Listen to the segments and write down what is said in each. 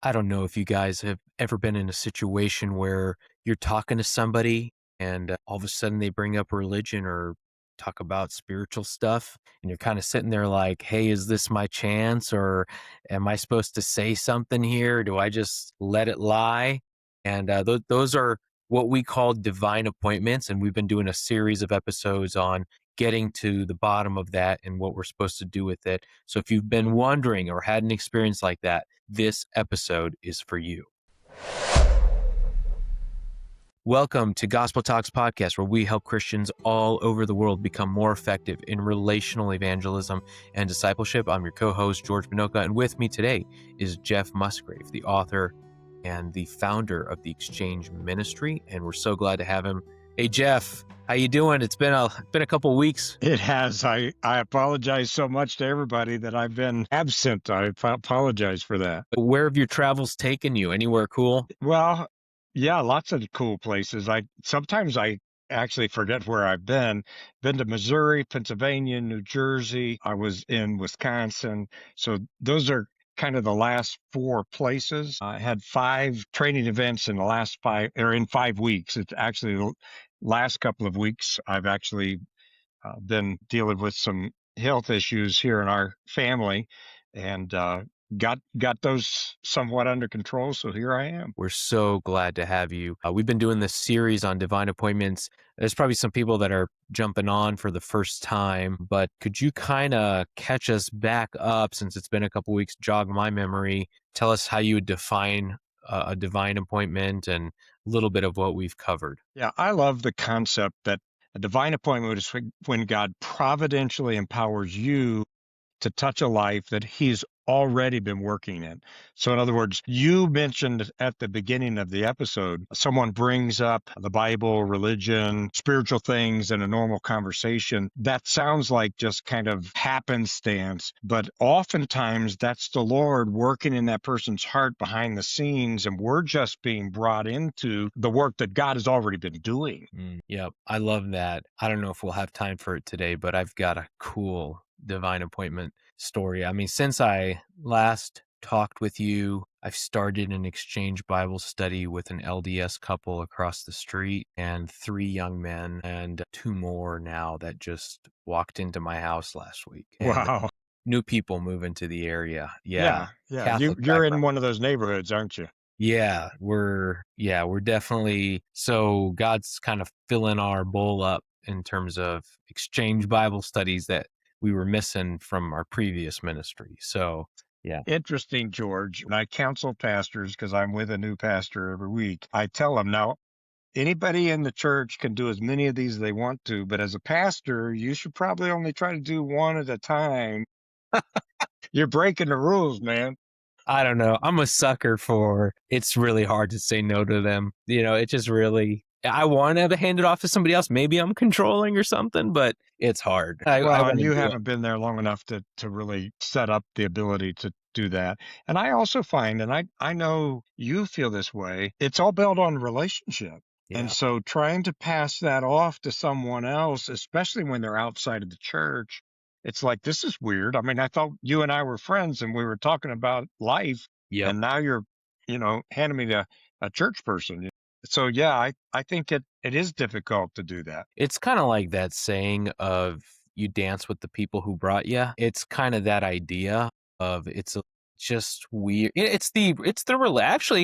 I don't know if you guys have ever been in a situation where you're talking to somebody and all of a sudden they bring up religion or talk about spiritual stuff, and you're kind of sitting there like, hey, is this my chance, or am I supposed to say something here? Do I just let it lie? And those are what we call divine appointments. And we've been doing a series of episodes on getting to the bottom of that and what we're supposed to do with it. So if you've been wondering or had an experience like that, this episode is for you. Welcome to Gospel Talks Podcast, where we help Christians all over the world become more effective in relational evangelism and discipleship. I'm your co-host, George Binoka, and with me today is Jeff Musgrave, the author and the founder of the Exchange Ministry, and we're so glad to have him. Hey, Jeff, how you doing? It's been a couple weeks. It has. I apologize so much to everybody that I've been absent. Apologize for that. Where have your travels taken you? Anywhere cool? Well, yeah, lots of cool places. Sometimes I actually forget where I've been. Been to Missouri, Pennsylvania, New Jersey. I was in Wisconsin. So those are kind of the last four places. I had five training events in the last in 5 weeks. It's actually the last couple of weeks I've actually been dealing with some health issues here in our family, and got those somewhat under control. So here I am. We're so glad to have you. We've been doing this series on divine appointments. There's probably some people that are jumping on for the first time, but could you kind of catch us back up, since it's been a couple weeks, jog my memory, tell us how you would define a divine appointment and a little bit of what we've covered. Yeah, I love the concept that a divine appointment is when God providentially empowers you to touch a life that he's already been working in. So in other words, you mentioned at the beginning of the episode, someone brings up the Bible, religion, spiritual things in a normal conversation. That sounds like just kind of happenstance, but oftentimes that's the Lord working in that person's heart behind the scenes, and we're just being brought into the work that God has already been doing. Yep, I love that. I don't know if we'll have time for it today, but I've got a cool divine appointment story. I mean, since I last talked with you, I've started an exchange Bible study with an LDS couple across the street and three young men and two more now that just walked into my house last week. And Wow. new people moving to the area. Yeah, Yeah, yeah. Catholic You're in background. one of those neighborhoods, aren't you? We're definitely, so God's kind of filling our bowl up in terms of exchange Bible studies that we were missing from our previous ministry. So, yeah. Interesting, George. When I counsel pastors, because I'm with a new pastor every week, I tell them now, anybody in the church can do as many of these as they want to, but as a pastor, you should probably only try to do one at a time. You're breaking the rules, man. I don't know. I'm a sucker for, it's really hard to say no to them. It just really, I want to hand it off to somebody else. Maybe I'm controlling or something, but it's hard. I Well, and want to you do it. haven't been there long enough to really set up the ability to do that. And I also find, and I know you feel this way, it's all built on relationship. And Yeah. so trying to pass that off to someone else, especially when they're outside of the church, it's like, this is weird. I mean, I thought you and I were friends and we were talking about life, Yep. and now you're, handing me to a church person. So yeah, I think it is difficult to do that. It's kind of like that saying of you dance with the people who brought you. It's kind of that idea of just weird. Actually,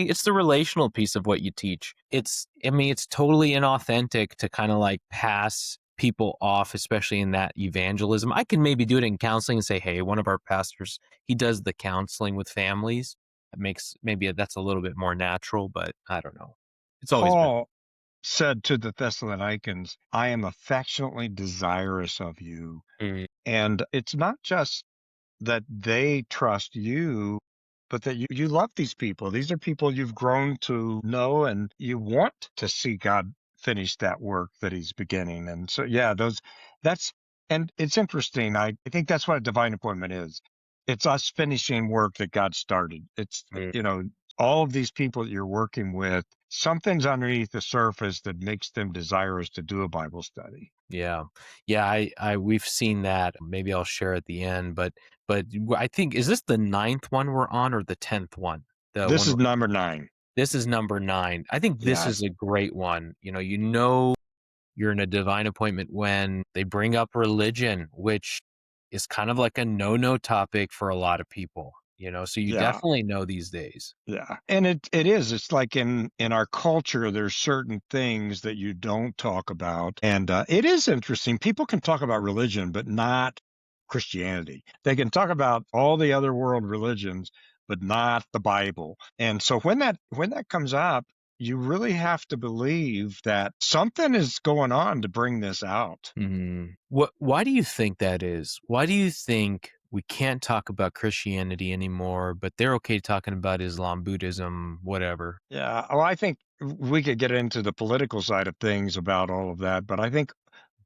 it's the relational piece of what you teach. I mean, it's totally inauthentic to kind of like pass people off, especially in that evangelism. I can maybe do it in counseling and say, hey, one of our pastors, he does the counseling with families. It makes, maybe that's a little bit more natural, but I don't know. It's always been. Paul said to the Thessalonians, I am affectionately desirous of you. Mm, And it's not just that they trust you, but that you love these people. These are people you've grown to know, and you want to see God finish that work that he's beginning. And so, yeah, that's, and it's interesting. I think that's what a divine appointment is. It's us finishing work that God started. It's, mm. all of these people that you're working with, something's underneath the surface that makes them desirous to do a Bible study. Yeah. Yeah, we've seen that. Maybe I'll share at the end, but I think, is this the ninth one we're on or the 10th one? The This one is number 9. This is number 9. I think this Yeah, is a great one. You know you're in a divine appointment when they bring up religion, which is kind of like a no-no topic for a lot of people, so you yeah. definitely know these days. Yeah, and it is. It's like in our culture, there's certain things that you don't talk about, and it is interesting. People can talk about religion, but not Christianity. They can talk about all the other world religions, but not the Bible. And so when that comes up, you really have to believe that something is going on to bring this out. Why do you think that is? Why do you think we can't talk about Christianity anymore, but they're okay talking about Islam, Buddhism, whatever? Yeah, well, I think we could get into the political side of things about all of that, but I think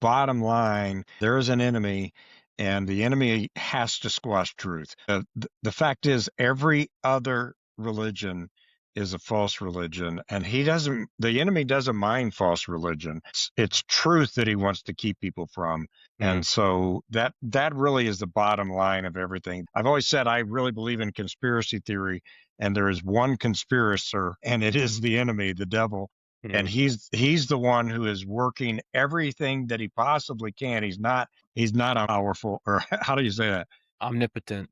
bottom line, there is an enemy, and the enemy has to squash truth. The fact is, every other religion is a false religion, and the enemy doesn't mind false religion. It's truth that he wants to keep people from. Mm, And so that really is the bottom line of everything. I've always said I really believe in conspiracy theory, and there is one conspirator, and it is the enemy, the devil, and mm. he's the one who is working everything that he possibly can. He's not a powerful, or how do you say that? Omnipotent.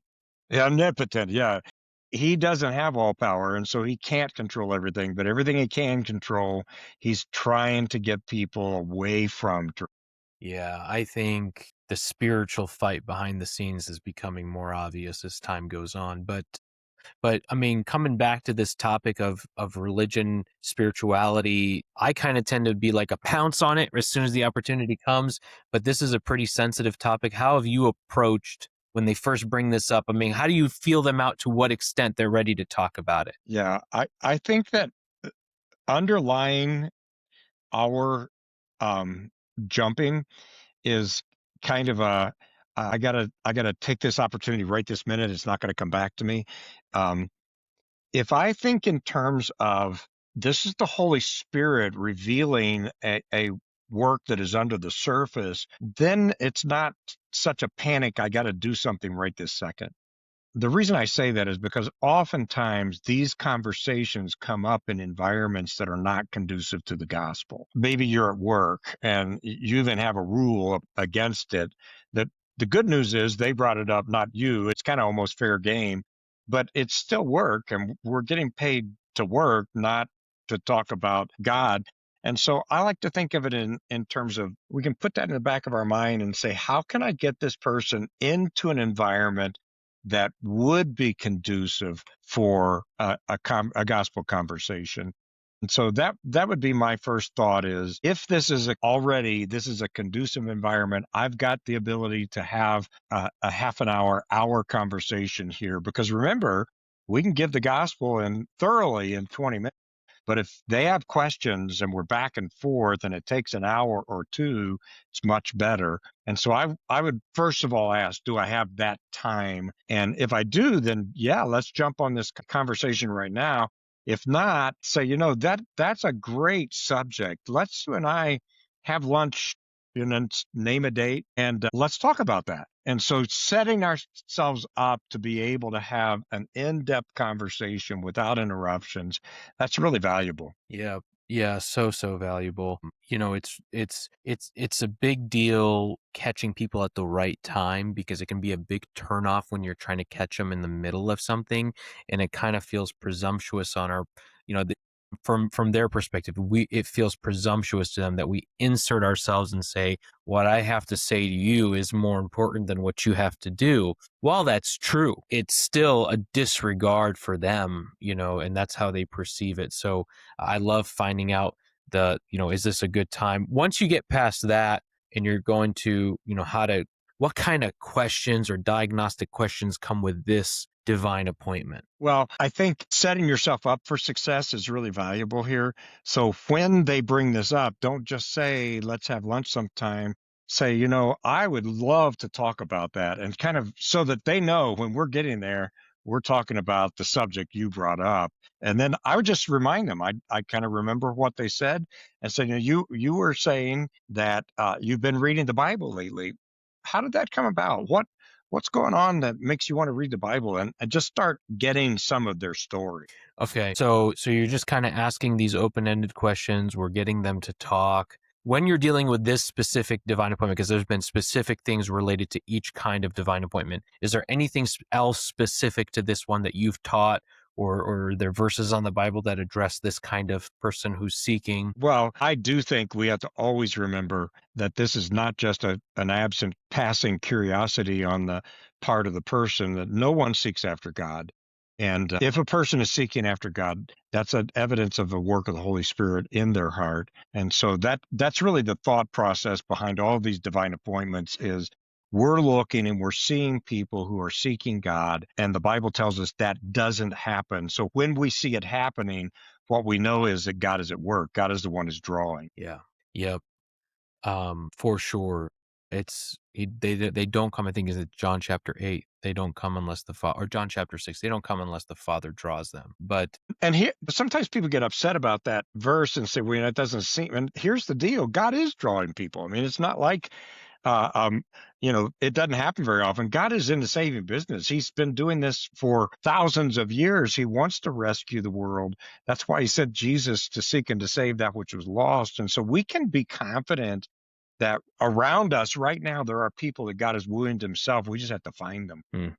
Yeah, omnipotent. Yeah. He doesn't have all power, and so he can't control everything, but everything he can control, he's trying to get people away from truth. Yeah, I think the spiritual fight behind the scenes is becoming more obvious as time goes on. But I mean, coming back to this topic of religion, spirituality, I kind of tend to be like a pounce on it as soon as the opportunity comes. But this is a pretty sensitive topic. How have you approached when they first bring this up? I mean, how do you feel them out to what extent they're ready to talk about it? Yeah, I think that underlying our um jumping is kind of a I gotta take this opportunity right this minute. It's not gonna come back to me. Um, if I think in terms of this is the Holy Spirit revealing a work that is under the surface, then it's not such a panic. I got to do something right this second. The reason I say that is because oftentimes these conversations come up in environments that are not conducive to the gospel. Maybe you're at work and you even have a rule against it. That the good news is they brought it up, not you. It's kind of almost fair game, but it's still work, and we're getting paid to work, not to talk about God. And so I like to think of it in terms of we can put that in the back of our mind and say, how can I get this person into an environment that would be conducive for a gospel conversation. And so that would be my first thought is if this is a conducive environment, I've got the ability to have a half an hour conversation here because remember, we can give the gospel and thoroughly in 20 minutes. But if they have questions and we're back and forth and it takes an hour or two, it's much better. And so I would first of all ask, do I have that time? And if I do, then yeah, let's jump on this conversation right now. If not, say, that's a great subject. Let's you and I have lunch and then name a date and let's talk about that. And so setting ourselves up to be able to have an in-depth conversation without interruptions, that's really valuable. Yeah. Yeah, so valuable. It's a big deal catching people at the right time because it can be a big turnoff when you're trying to catch them in the middle of something, and it kind of feels presumptuous on our, you know, the, from their perspective, it feels presumptuous to them that we insert ourselves and say what I have to say to you is more important than what you have to do. While that's true, it's still a disregard for them, and that's how they perceive it. So I love finding out is this a good time? Once you get past that and you're going to, what kind of questions or diagnostic questions come with this divine appointment? Well, I think setting yourself up for success is really valuable here. So when they bring this up, don't just say, let's have lunch sometime. Say, I would love to talk about that and kind of so that they know when we're getting there, we're talking about the subject you brought up. And then I would just remind them, I kind of remember what they said and say, you were saying that you've been reading the Bible lately. How did that come about? what's going on that makes you want to read the Bible, and just start getting some of their story. Okay. So you're just kind of asking these open-ended questions. We're getting them to talk. When you're dealing with this specific divine appointment, because there's been specific things related to each kind of divine appointment, is there anything else specific to this one that you've taught, or are there verses on the Bible that address this kind of person who's seeking? Well, I do think we have to always remember that this is not just an absent passing curiosity on the part of the person, that no one seeks after God. And if a person is seeking after God, that's an evidence of the work of the Holy Spirit in their heart. And so that's really the thought process behind all of these divine appointments is we're looking and we're seeing people who are seeking God, and the Bible tells us that doesn't happen. So when we see it happening, what we know is that God is at work. God is the one who's drawing. Yeah. Yep. For sure. They don't come. I think is it John chapter 8. They don't come unless the Father, or John chapter 6. They don't come unless the Father draws them. But And here, sometimes people get upset about that verse and say, well, it doesn't seem, and here's the deal. God is drawing people. I mean, it's not like, uh, um, it doesn't happen very often. God is in the saving business. He's been doing this for thousands of years. He wants to rescue the world. That's why he sent Jesus to seek and to save that which was lost. And so we can be confident that around us right now, there are people that God has wooed himself. We just have to find them. hmm.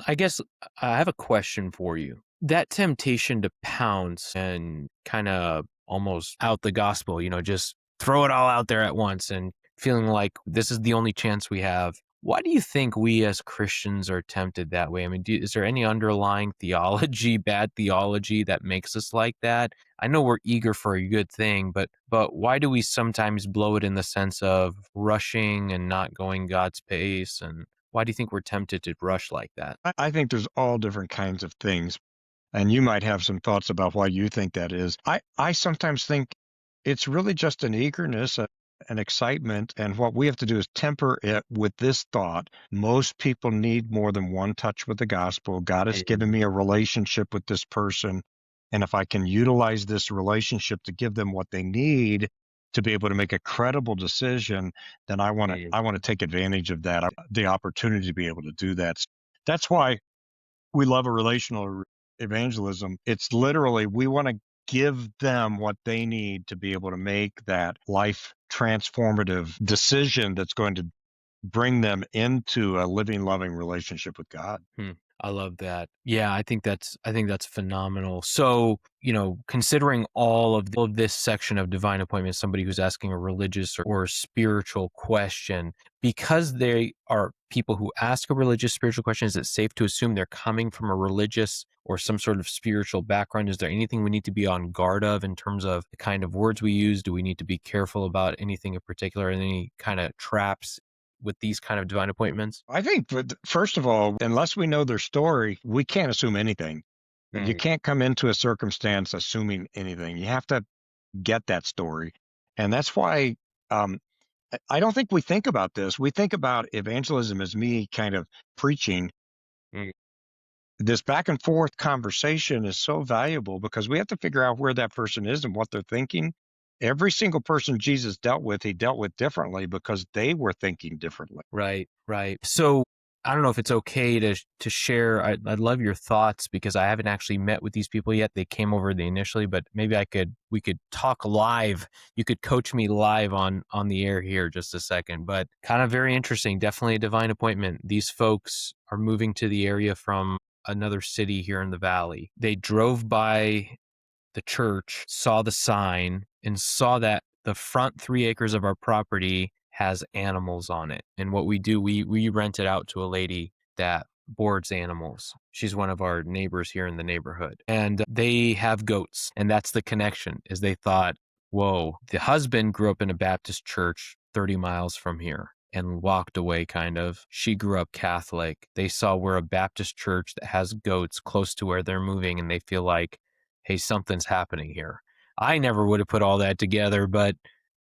I guess I have a question for you. That temptation to pounce and kind of almost out the gospel, just throw it all out there at once and feeling like this is the only chance we have. Why do you think we as Christians are tempted that way? I mean, is there any underlying theology, bad theology that makes us like that? I know we're eager for a good thing, but why do we sometimes blow it in the sense of rushing and not going God's pace? And why do you think we're tempted to rush like that? I think there's all different kinds of things. And you might have some thoughts about why you think that is. I sometimes think it's really just an eagerness, an excitement. And what we have to do is temper it with this thought. Most people need more than one touch with the gospel. God has Right. given me a relationship with this person. And if I can utilize this relationship to give them what they need to be able to make a credible decision, then Right. I want to take advantage of that, the opportunity to be able to do that. That's why we love a relational evangelism. It's literally we want to give them what they need to be able to make that life transformative decision that's going to bring them into a living, loving relationship with God. Hmm. I love that. Yeah, I think that's phenomenal. So, considering all of this section of divine appointment, somebody who's asking a religious or a spiritual question, because they are people who ask a religious spiritual question, is it safe to assume they're coming from a religious or some sort of spiritual background? Is there anything we need to be on guard of in terms of the kind of words we use? Do we need to be careful about anything in particular, and any kind of traps with these kind of divine appointments? I think, first of all, unless we know their story, we can't assume anything. You can't come into a circumstance assuming anything. You have to get that story. And that's why um, I don't think we think about this. We think about evangelism as me kind of preaching. Mm. This back and forth conversation is so valuable because we have to figure out where that person is and what they're thinking. Every single person Jesus dealt with, he dealt with differently because they were thinking differently. Right, right. So I don't know if it's okay to share. I'd love your thoughts because I haven't actually met with these people yet. They came over the initially, but maybe we could talk live. You could coach me live on the air here just a second. But kind of very interesting. Definitely a divine appointment. These folks are moving to the area from another city here in the valley. They drove by the church, saw the sign, and saw that the front 3 acres of our property has animals on it. And what we do, we rent it out to a lady that boards animals. She's one of our neighbors here in the neighborhood. And they have goats. And that's the connection, is they thought, whoa, the husband grew up in a Baptist church 30 miles from here and walked away kind of. She grew up Catholic. They saw we're a Baptist church that has goats close to where they're moving, and they feel like, hey, something's happening here. I never would have put all that together, but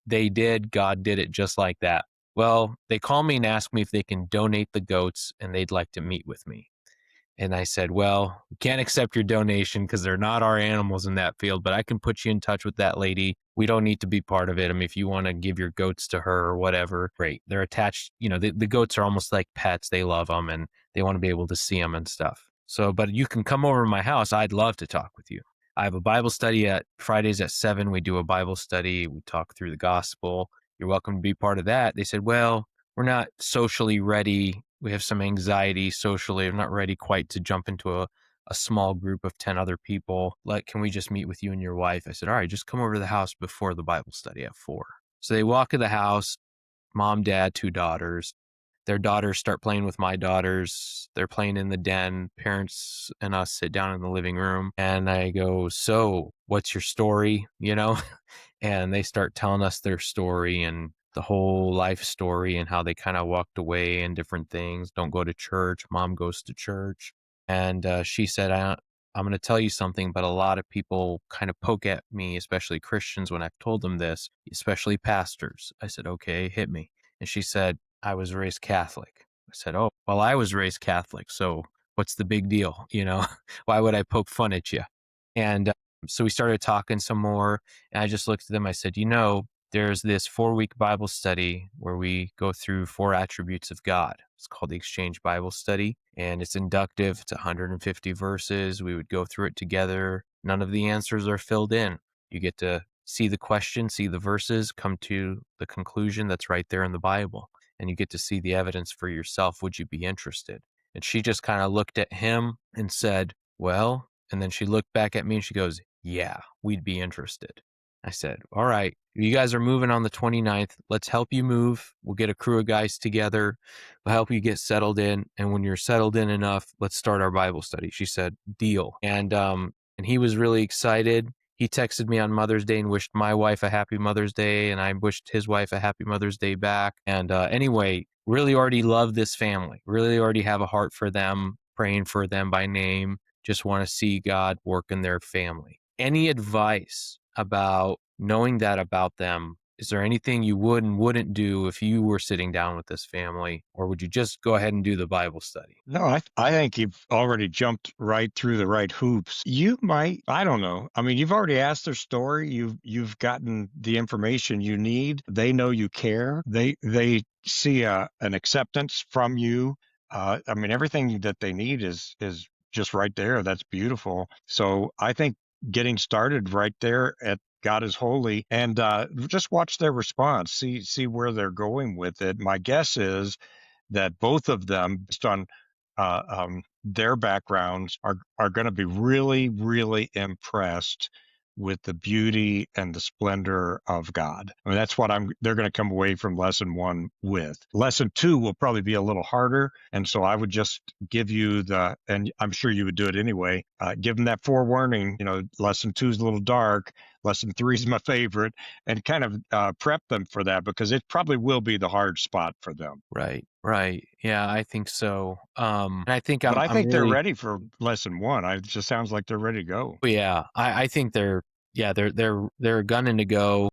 they did. God did it just like that. Well, they call me and ask me if they can donate the goats and they'd like to meet with me. And I said, well, we can't accept your donation because they're not our animals in that field, but I can put you in touch with that lady. We don't need to be part of it. I mean, if you want to give your goats to her or whatever, great. They're attached. The goats are almost like pets. They love them and they want to be able to see them and stuff. So, but you can come over to my house. I'd love to talk with you. I have a Bible study at Fridays at 7. We do a Bible study. We talk through the gospel. You're welcome to be part of that. They said, well, we're not socially ready. We have some anxiety socially. I'm not ready quite to jump into a small group of 10 other people. Can we just meet with you and your wife? I said, all right, just come over to the house before the Bible study at 4. So they walk in the house, mom, dad, 2 daughters. Their daughters start playing with my daughters. They're playing in the den. Parents and us sit down in the living room. And I go, so what's your story? And they start telling us their story and the whole life story and how they kind of walked away and different things. Don't go to church. Mom goes to church. And she said, I'm going to tell you something, but a lot of people kind of poke at me, especially Christians, when I've told them this, especially pastors. I said, okay, hit me. And she said, I was raised Catholic. I said, oh, well, I was raised Catholic. So what's the big deal? Why would I poke fun at you? And so we started talking some more. And I just looked at them. I said, there's this 4-week Bible study where we go through 4 attributes of God. It's called the Exchange Bible Study, and it's inductive. It's 150 verses. We would go through it together. None of the answers are filled in. You get to see the question, see the verses, come to the conclusion that's right there in the Bible, and you get to see the evidence for yourself. Would you be interested? And she just kind of looked at him and said, well, and then she looked back at me and she goes, yeah, we'd be interested. I said, all right, you guys are moving on the 29th. Let's help you move. We'll get a crew of guys together. We'll help you get settled in. And when you're settled in enough, let's start our Bible study. She said, deal. And he was really excited. He texted me on Mother's Day and wished my wife a happy Mother's Day. And I wished his wife a happy Mother's Day back. And anyway, really already love this family. Really already have a heart for them, praying for them by name. Just want to see God work in their family. Any advice about knowing that about them? Is there anything you would and wouldn't do if you were sitting down with this family, or would you just go ahead and do the Bible study? No, I think you've already jumped right through the right hoops. You might, I don't know. I mean, you've already asked their story. You've gotten the information you need. They know you care. They see an acceptance from you. I mean, everything that they need is just right there. That's beautiful. So I think getting started right there at God is holy, and just watch their response. See where they're going with it. My guess is that both of them, based on their backgrounds, are going to be really, really impressed with the beauty and the splendor of God. I mean, that's what they're going to come away from lesson 1 with. Lesson 2 will probably be a little harder. And so I would just give you and I'm sure you would do it anyway, give them that forewarning, lesson 2 is a little dark. Lesson 3 is my favorite, and kind of prep them for that, because it probably will be the hard spot for them. Right. Yeah, I think so. And I think But I I'm think they're really, ready for lesson 1. It just sounds like they're ready to go. yeah, I think they're gunning to go.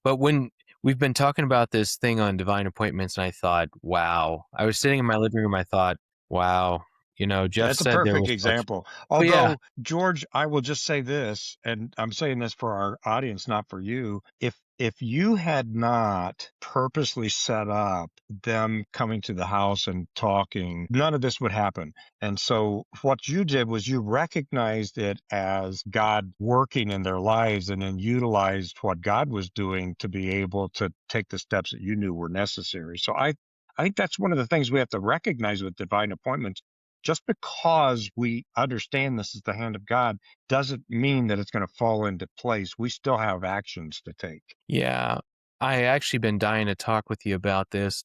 But when we've been talking about this thing on divine appointments, and I thought, wow, I was sitting in my living room. I thought, wow, Yeah, Jeff it's a said there perfect was such, example. oh yeah, Although, George, I will just say this, and I'm saying this for our audience, not for you. If you had not purposely set up them coming to the house and talking, none of this would happen. And so what you did was you recognized it as God working in their lives, and then utilized what God was doing to be able to take the steps that you knew were necessary. So I think that's one of the things we have to recognize with divine appointments. Just because we understand this is the hand of God doesn't mean that it's going to fall into place. We still have actions to take. yeah. I actually been dying to talk with you about this.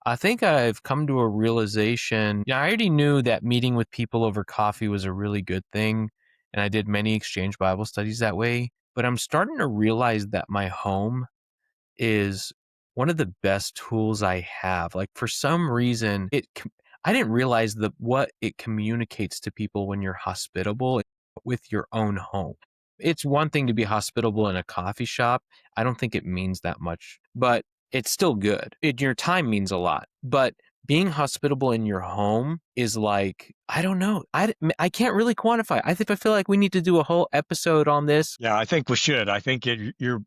I think I've come to a realization. I already knew that meeting with people over coffee was a really good thing, and I did many exchange Bible studies that way. But I'm starting to realize that my home is one of the best tools I have. Like, for some reason, I didn't realize what it communicates to people when you're hospitable with your own home. It's one thing to be hospitable in a coffee shop. I don't think it means that much, but it's still good. Your time means a lot. But being hospitable in your home is like, I don't know. I can't really quantify. I feel like we need to do a whole episode on this. Yeah, I think we should. I think you're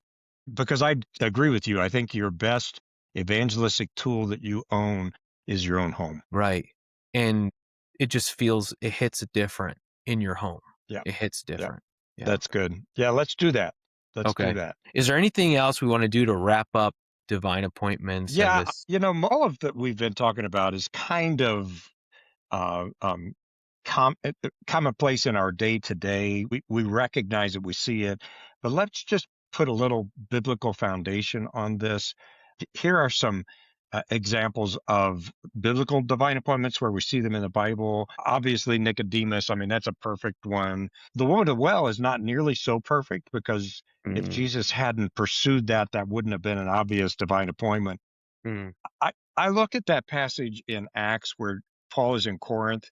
because I agree with you. I think your best evangelistic tool that you own is your own home. Right. And it just it hits different in your home. Yeah. It hits Yeah. different. Yeah. That's good. Yeah, let's do that. Let's do Okay. that. Is there anything else we want to do to wrap up divine appointments and Yeah, this? all of that we've been talking about is kind of uh, um, commonplace in our day to day. We recognize it, we see it, but let's just put a little biblical foundation on this. Here are some examples of biblical divine appointments where we see them in the Bible. Obviously, Nicodemus, I mean, that's a perfect one. The woman at the well is not nearly so perfect because if Mm, Jesus hadn't pursued that, that wouldn't have been an obvious divine appointment. mm, I look at that passage in Acts where Paul is in Corinth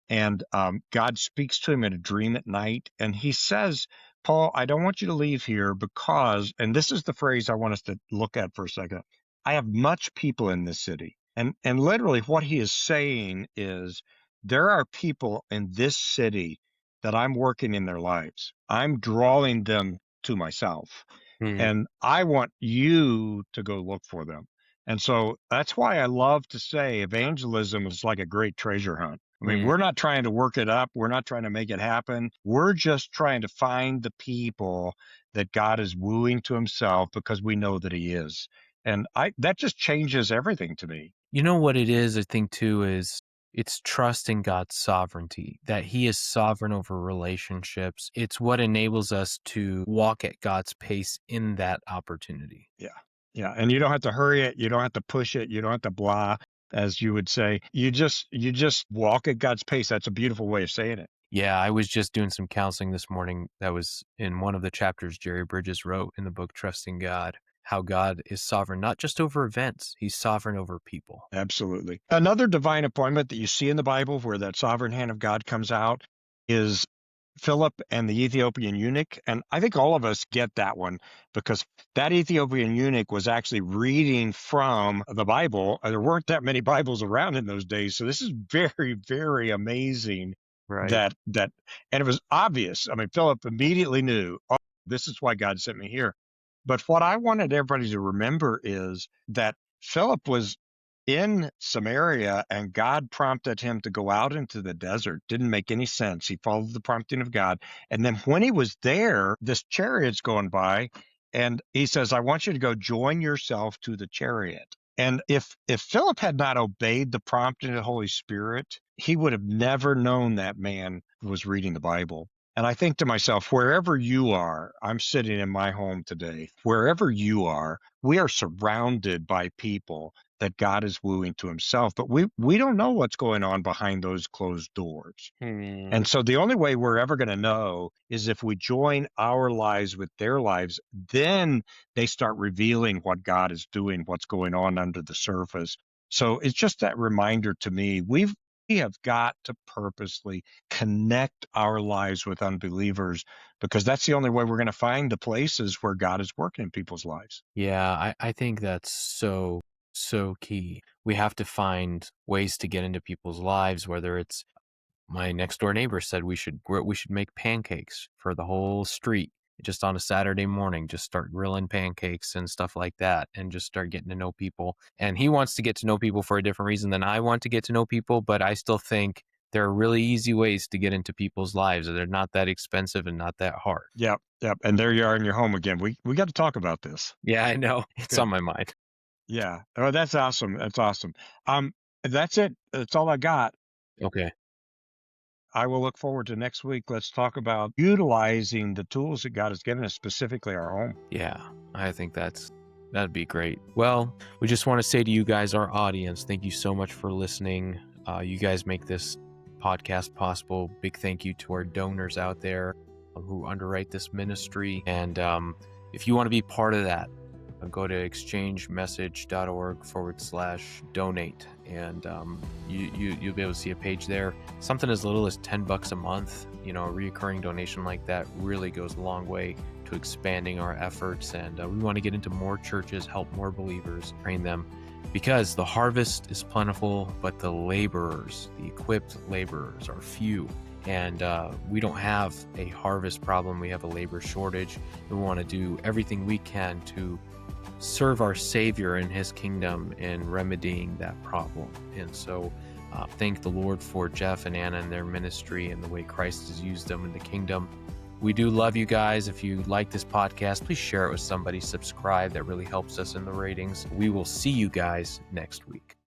and God speaks to him in a dream at night. And he says, Paul, I don't want you to leave here because, and this is the phrase I want us to look at for a second. I have much people in this city. And literally what he is saying is there are people in this city that I'm working in their lives. I'm drawing them to myself. mm, And I want you to go look for them. And so that's why I love to say evangelism is like a great treasure hunt. I mean, mm. we're not trying to work it up. We're not trying to make it happen. We're just trying to find the people that God is wooing to himself because we know that he is. And that just changes everything to me. You know what it is, I think, too, is it's trusting God's sovereignty, that He is sovereign over relationships. It's what enables us to walk at God's pace in that opportunity. Yeah. Yeah. And you don't have to hurry it. You don't have to push it. You don't have to blah, as you would say. You just walk at God's pace. That's a beautiful way of saying it. Yeah, I was just doing some counseling this morning that was in one of the chapters Jerry Bridges wrote in the book Trusting God, how God is sovereign, not just over events, He's sovereign over people. Absolutely. Another divine appointment that you see in the Bible where that sovereign hand of God comes out is Philip and the Ethiopian eunuch. And I think all of us get that one because that Ethiopian eunuch was actually reading from the Bible. There weren't that many Bibles around in those days. So this is very, very amazing Right. that and it was obvious. I mean, Philip immediately knew, oh, this is why God sent me here. But what I wanted everybody to remember is that Philip was in Samaria and God prompted him to go out into the desert. Didn't make any sense. He followed the prompting of God. And then when he was there, this chariot's going by and he says, I want you to go join yourself to the chariot. And if Philip had not obeyed the prompting of the Holy Spirit, he would have never known that man was reading the Bible. And I think to myself, wherever you are, I'm sitting in my home today, wherever you are, we are surrounded by people that God is wooing to himself, but we don't know what's going on behind those closed doors. Hmm. And so the only way we're ever going to know is if we join our lives with their lives, then they start revealing what God is doing, what's going on under the surface. So it's just that reminder to me, we have got to purposely connect our lives with unbelievers because that's the only way we're going to find the places where God is working in people's lives. Yeah, I think that's so key. We have to find ways to get into people's lives, whether it's my next door neighbor said we should make pancakes for the whole street just on a Saturday morning, just start grilling pancakes and stuff like that and just start getting to know people. And he wants to get to know people for a different reason than I want to get to know people, but I still think there are really easy ways to get into people's lives. They're not that expensive and not that hard. Yep, yep. And there you are in your home again. We got to talk about this. Yeah, I know. It's Good. on my mind. Yeah. Oh, that's awesome. That's awesome. That's it. That's all I got. Okay. I will look forward to next week. Let's talk about utilizing the tools that God has given us, specifically our home. Yeah, I think that'd be great. Well, we just want to say to you guys, our audience, thank you so much for listening. You guys make this podcast possible. Big thank you to our donors out there who underwrite this ministry. And if you want to be part of that, go to exchangemessage.org/donate. And you'll be able to see a page there. Something as little as $10 a month, a reoccurring donation like that really goes a long way to expanding our efforts. And we want to get into more churches, help more believers, train them. because the harvest is plentiful, but the laborers, the equipped laborers, are few. And we don't have a harvest problem. We have a labor shortage. We want to do everything we can to serve our Savior in his kingdom in remedying that problem. And so thank the Lord for Jeff and Anna and their ministry and the way Christ has used them in the kingdom. We do love you guys. If you like this podcast, please share it with somebody, subscribe. That really helps us in the ratings. We will see you guys next week.